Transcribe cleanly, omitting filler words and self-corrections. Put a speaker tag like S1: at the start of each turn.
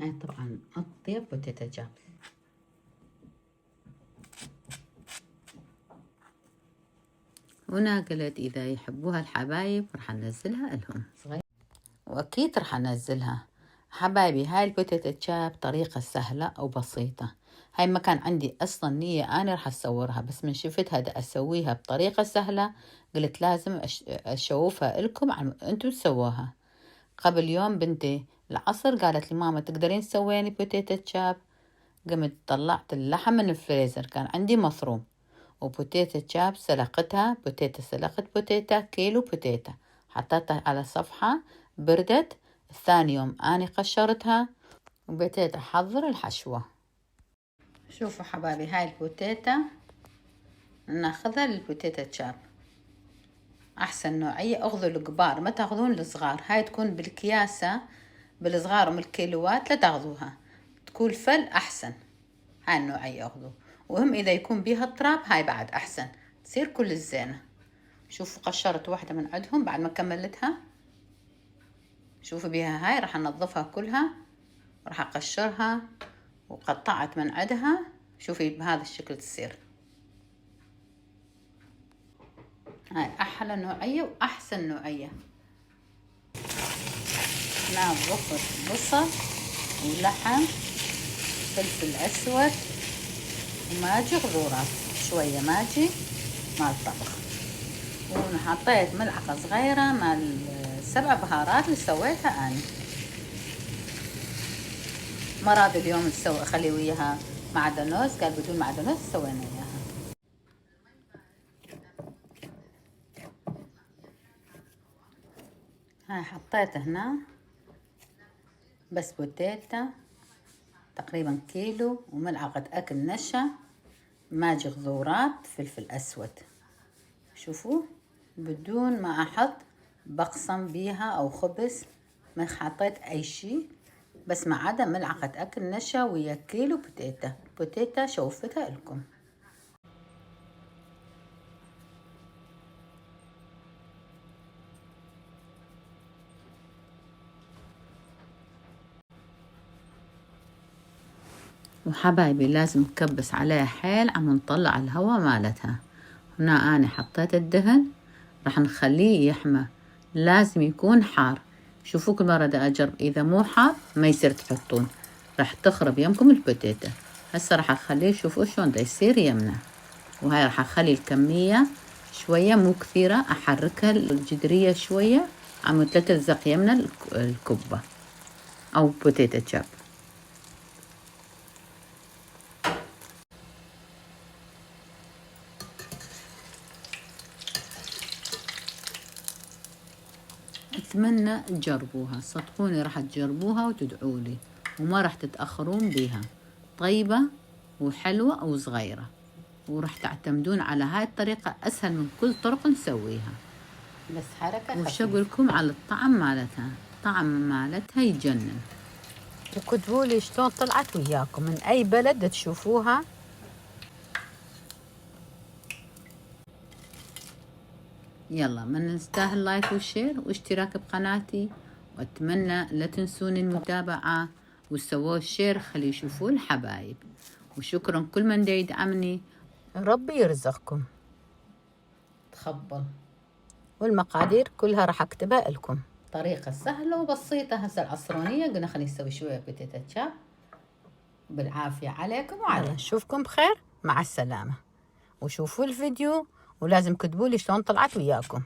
S1: هاي طبعا أطيب بوتيتا جاب. هنا قلت إذا يحبوها الحبايب راح ننزلها لهم صغير، وأكيد راح أنزلها حبايبي. هاي البوتيتا جاب طريقة سهلة وبسيطة. هاي ما كان عندي أصلا نية أنا راح أصورها، بس من شفتها دا أسويها بطريقة سهلة قلت لازم أشوفها لكم أنتوا تسووها. قبل يوم بنتي العصر قالت لي ماما تقدرين تسويني بوتيتا جاب؟ قمت طلعت اللحم من الفريزر، كان عندي مفروم وبوتيتا جاب سلقتها. سلقت بوتيتا كيلو بوتيتا، حطيتها على صفحة بردت. الثاني يوم أنا قشرتها وبديت أحضر الحشوة. شوفوا حبايبي هاي البوتيتا ناخذها للبوتيتا جاب. أحسن نوعية أخذوا الكبار، ما تاخذون الصغار. هاي تكون بالكياسة بالصغار من الكيلوات لا تاخذوها، تكون فل أحسن. هاي النوعية أخذوا، وهم إذا يكون بيها تراب هاي بعد أحسن، تصير كل الزينة. شوفوا قشرت واحدة من عندهم بعد ما كملتها. شوفوا بيها هاي راح أنظفها كلها، راح أقشرها وقطعت من عندها. شوفي بهذا الشكل تصير. هاي أحلى نوعية وأحسن نوعية. نضيف بصل ولحم فلفل أسود وماجي غذورات شوية ماجي مال طبخ، وحطيت ملعقة صغيرة مال 7 بهارات اللي سويتها أنا. مراد اليوم نسوي أخلي وياها معدنوس، قال بدون معدنوس سوينا إياها. هاي حطيت هنا بس بوتيتا تقريبا كيلو، وملعقة أكل نشا، ماجي غذورات، فلفل أسود. شوفوا بدون ما أحط بقسم بيها أو خبز، ما حطيت أي شيء، بس ما عدا ملعقة أكل نشا ويا كيلو بوتيتا شوفتها لكم. وحبايبي لازم نكبس عليها حيل عم نطلع الهواء مالتها. هنا أنا حطيت الدهن، راح نخليه يحمى، لازم يكون حار. شوفوا كل مرة دا أجرب، إذا مو حار ما يصير تحطون، راح تخرب يمكم البوتيتا. هسه راح أخليه، شوفوا شلون دا يصير يمنا. وهاي راح أخلي الكمية شوية مو كثيرة، أحركها الجدرية شوية عم تلزق يمنا الكبة أو بوتيتا جاب. أتمنى تجربوها، صدقوني راح تجربوها وتدعولي، وما راح تتأخرون بيها. طيبة وحلوة وصغيرة، وراح تعتمدون على هاي الطريقة، أسهل من كل طرق نسويها. بس حركة. وش أقولكم على الطعم مالتها؟ طعم مالتها يجنن. وكتبوا لي شلون طلعت وياكم، من أي بلد تشوفوها. يلا من نستاهل لايك وشير واشتراك بقناتي، واتمنى لا تنسون المتابعة وسووا الشير خلي يشوفوا الحبايب. وشكرا كل من دا يدعمني، ربي يرزقكم. تخبل. والمقادير كلها راح اكتبها لكم، طريقة سهلة وبسيطة. هسه العصرونية قلنا خلي نسوي شوية بوتيتا جاب. بالعافية عليكم وعلى نشوفكم بخير، مع السلامة. وشوفوا الفيديو ولازم كتبوا لي شلون طلعت وياكم.